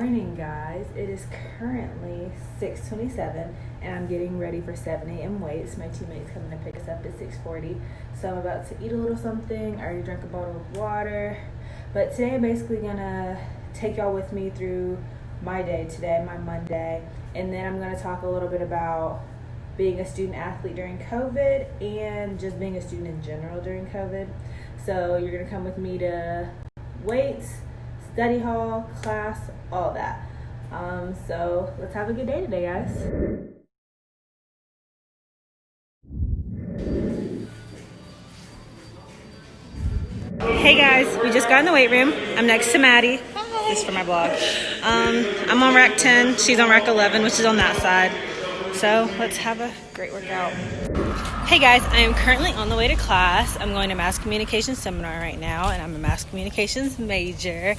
morning, guys. It is currently 6:27, and I'm getting ready for 7 a.m. weights. My teammate's coming to pick us up at 6:40, so I'm about to eat a little something. I already drank a bottle of water, but today I'm basically gonna take y'all with me through my day today, my Monday, and then I'm gonna talk a little bit about being a student athlete during COVID and just being a student in general during COVID. So you're gonna come with me to weights, study hall, class, all that. So let's have a good day today, guys. Hey guys, we just got in the weight room. I'm next to Maddie. This is for my blog. I'm on rack 10, she's on rack 11, which is on that side. So let's have a great workout. Hey guys, I am currently on the way to class. I'm going to mass communications seminar right now, and I'm a mass communications major.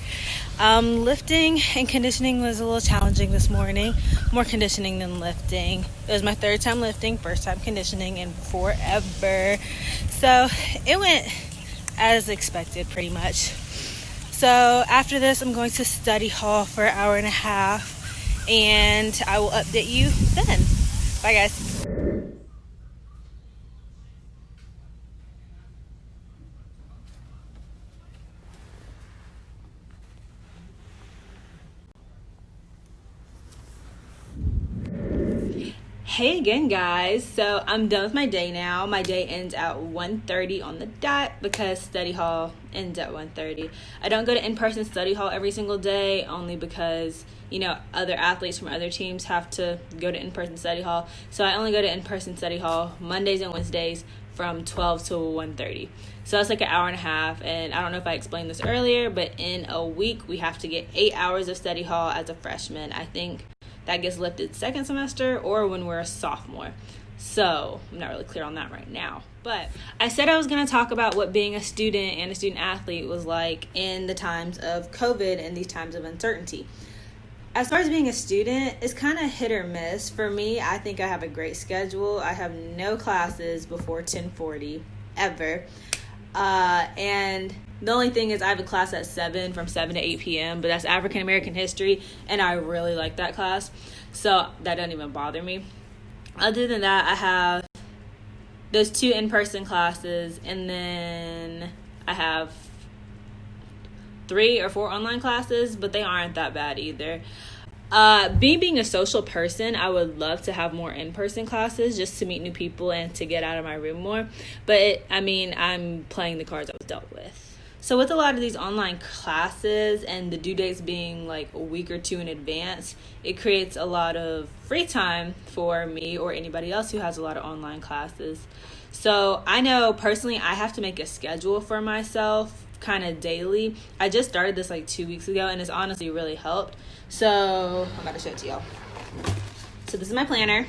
Lifting and conditioning was a little challenging this morning. More conditioning than lifting. It was my third time lifting, first time conditioning in forever. So it went as expected pretty much. So after this, I'm going to study hall for an hour and a half, and I will update you then. Bye guys. Hey again, guys. So I'm done with my day now. My day ends at 1:30 on the dot because study hall ends at 1:30. I don't go to in-person study hall every single day, only because, other athletes from other teams have to go to in-person study hall. So I only go to in-person study hall Mondays and Wednesdays from 12 to 1:30. So that's like an hour and a half. And I don't know if I explained this earlier, but in a week, we have to get 8 hours of study hall as a freshman. I think that gets lifted second semester or when we're a sophomore. So I'm not really clear on that right now. But I said I was going to talk about what being a student and a student athlete was like in the times of COVID and these times of uncertainty. As far as being a student, it's kind of hit or miss. For me, I think I have a great schedule. I have no classes before 10:40 ever. And the only thing is I have a class at 7 from 7 to 8 p.m., but that's African American history, and I really like that class, so that doesn't even bother me. Other than that, I have those 2 in-person classes, and then I have 3 or 4 online classes, but they aren't that bad either. Being a social person, I would love to have more in-person classes just to meet new people and to get out of my room more. But I'm playing the cards I was dealt with. So with a lot of these online classes and the due dates being like a week or 2 in advance, it creates a lot of free time for me or anybody else who has a lot of online classes. So I know personally I have to make a schedule for myself kind of daily. I just started this like 2 weeks ago, and it's honestly really helped. So I'm about to show it to y'all. So this is my planner.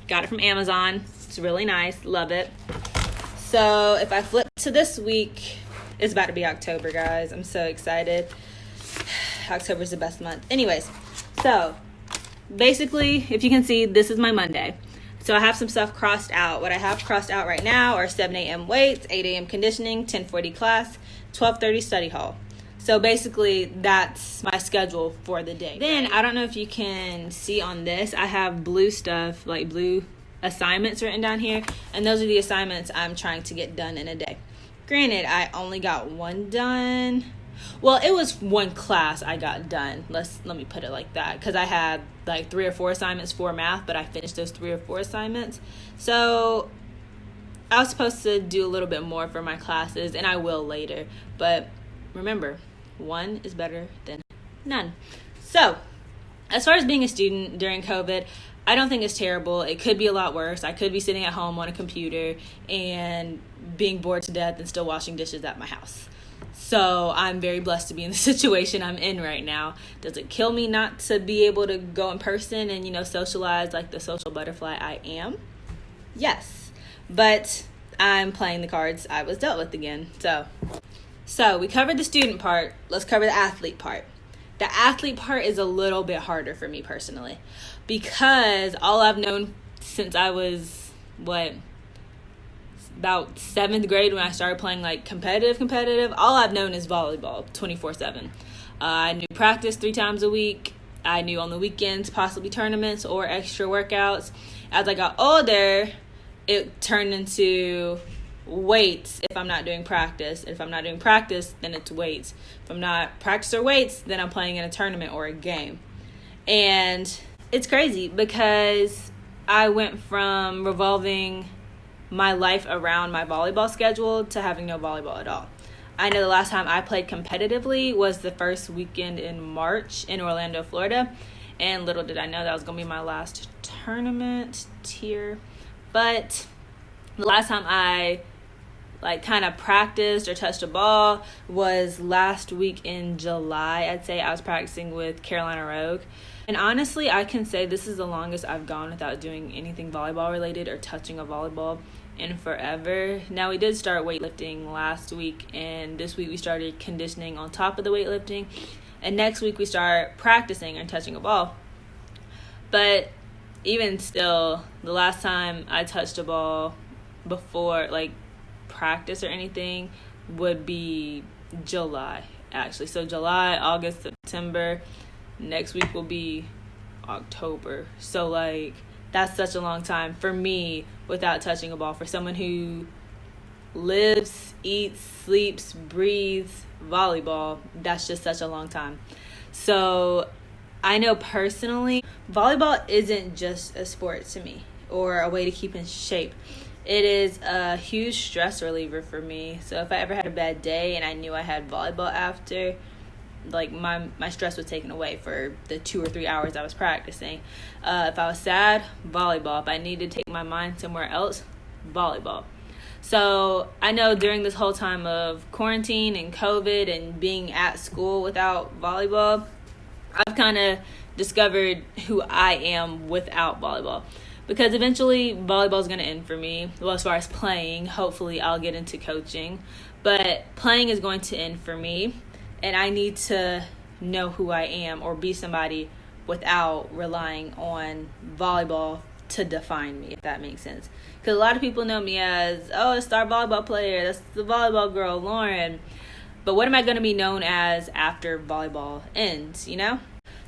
Got it from Amazon. It's really nice. Love it. So if I flip to this week, it's about to be October, guys. I'm so excited. October's the best month. Anyways, so basically, if you can see, this is my Monday. So I have some stuff crossed out. What I have crossed out right now are 7 a.m. weights, 8 a.m. conditioning, 10:40 class, 12:30 study hall. So basically, that's my schedule for the day. Then, I don't know if you can see on this, I have blue stuff, like blue assignments written down here. And those are the assignments I'm trying to get done in a day. Granted, I only got 1 done. Well, it was 1 class I got done. Let me put it like that. Because I had like 3 or 4 assignments for math, but I finished those 3 or 4 assignments. So I was supposed to do a little bit more for my classes, and I will later. But remember, 1 is better than none. So as far as being a student during COVID, I don't think it's terrible. It could be a lot worse. I could be sitting at home on a computer and being bored to death and still washing dishes at my house. So I'm very blessed to be in the situation I'm in right now. Does it kill me not to be able to go in person and, socialize like the social butterfly I am? Yes. But I'm playing the cards I was dealt with again. So we covered the student part. Let's cover the athlete part. The athlete part is a little bit harder for me personally, because all I've known since I was, about 7th grade when I started playing like competitive, all I've known is volleyball 24/7. I knew practice 3 times a week. I knew on the weekends possibly tournaments or extra workouts. As I got older, it turned into weights if I'm not doing practice. If I'm not doing practice, then it's weights. If I'm not practice or weights, then I'm playing in a tournament or a game. And it's crazy because I went from revolving my life around my volleyball schedule to having no volleyball at all. I know the last time I played competitively was the first weekend in March in Orlando, Florida. And little did I know that was going to be my last tournament tier. But the last time I kind of practiced or touched a ball was last week in July. I'd say I was practicing with Carolina Rogue. And honestly, I can say this is the longest I've gone without doing anything volleyball related or touching a volleyball in forever. Now, we did start weightlifting last week, and this week we started conditioning on top of the weightlifting. And next week we start practicing and touching a ball. But even still, the last time I touched a ball before practice or anything would be July, actually. So July, August, September. Next week will be October. So that's such a long time for me without touching a ball. For someone who lives, eats, sleeps, breathes volleyball, that's just such a long time. So I know personally, volleyball isn't just a sport to me or a way to keep in shape. It is a huge stress reliever for me. So if I ever had a bad day and I knew I had volleyball after, my stress was taken away for the 2 or 3 hours I was practicing. If I was sad, volleyball. If I needed to take my mind somewhere else, volleyball. So I know during this whole time of quarantine and COVID and being at school without volleyball, I've kind of discovered who I am without volleyball. Because eventually volleyball is going to end for me. Well, as far as playing, hopefully I'll get into coaching. But playing is going to end for me. And I need to know who I am or be somebody without relying on volleyball to define me, if that makes sense. Because a lot of people know me as, a star volleyball player. That's the volleyball girl, Lauren. But what am I going to be known as after volleyball ends,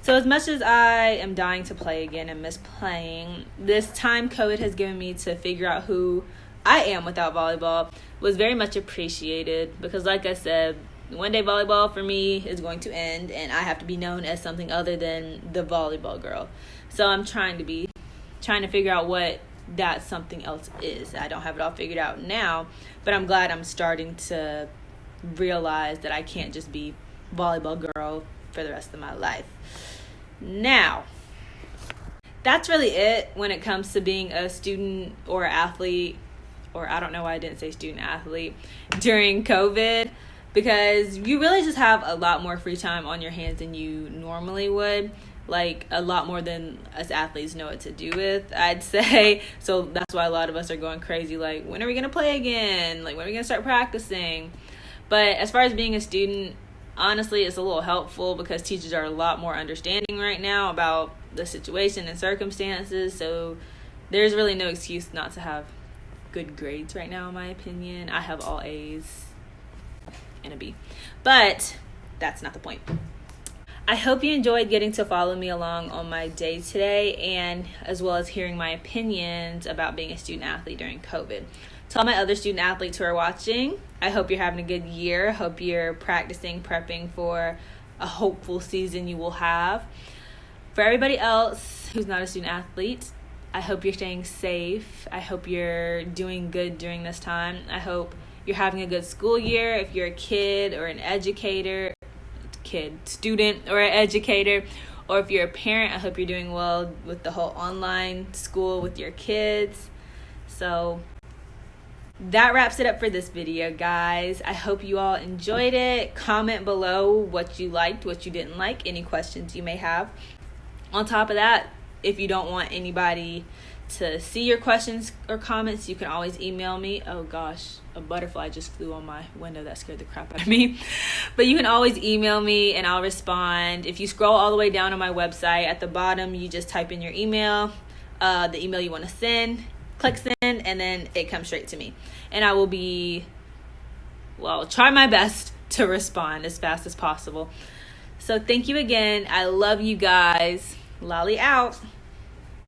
So as much as I am dying to play again and miss playing, this time COVID has given me to figure out who I am without volleyball was very much appreciated. Because like I said, one day volleyball for me is going to end and I have to be known as something other than the volleyball girl. So I'm trying to figure out what that something else is. I don't have it all figured out now, but I'm glad I'm starting to realize that I can't just be volleyball girl for the rest of my life. Now, that's really it when it comes to being a student or athlete, or I don't know why I didn't say student athlete, during COVID. Because you really just have a lot more free time on your hands than you normally would. A lot more than us athletes know what to do with, I'd say. So that's why a lot of us are going crazy. When are we going to play again? When are we going to start practicing? But as far as being a student, honestly, it's a little helpful because teachers are a lot more understanding right now about the situation and circumstances. So there's really no excuse not to have good grades right now, in my opinion. I have all A's. And a B. But that's not the point. I hope you enjoyed getting to follow me along on my day today, and as well as hearing my opinions about being a student athlete during COVID. To all my other student athletes who are watching, I hope you're having a good year. Hope you're practicing, prepping for a hopeful season you will have. For everybody else who's not a student athlete, I hope you're staying safe. I hope you're doing good during this time. I hope you're having a good school year. If you're a kid or an student or an educator, or if you're a parent, I hope you're doing well with the whole online school with your kids. So that wraps it up for this video, guys. I hope you all enjoyed it. Comment below what you liked, what you didn't like, any questions you may have. On top of that, if you don't want anybody to see your questions or comments, you can always email me. Oh gosh, a butterfly just flew on my window. That scared the crap out of me. But you can always email me and I'll respond. If you scroll all the way down on my website, at the bottom you just type in your email, the email you want to send, click send, and then it comes straight to me. And I will try my best to respond as fast as possible. So thank you again. I love you guys. Lolly out.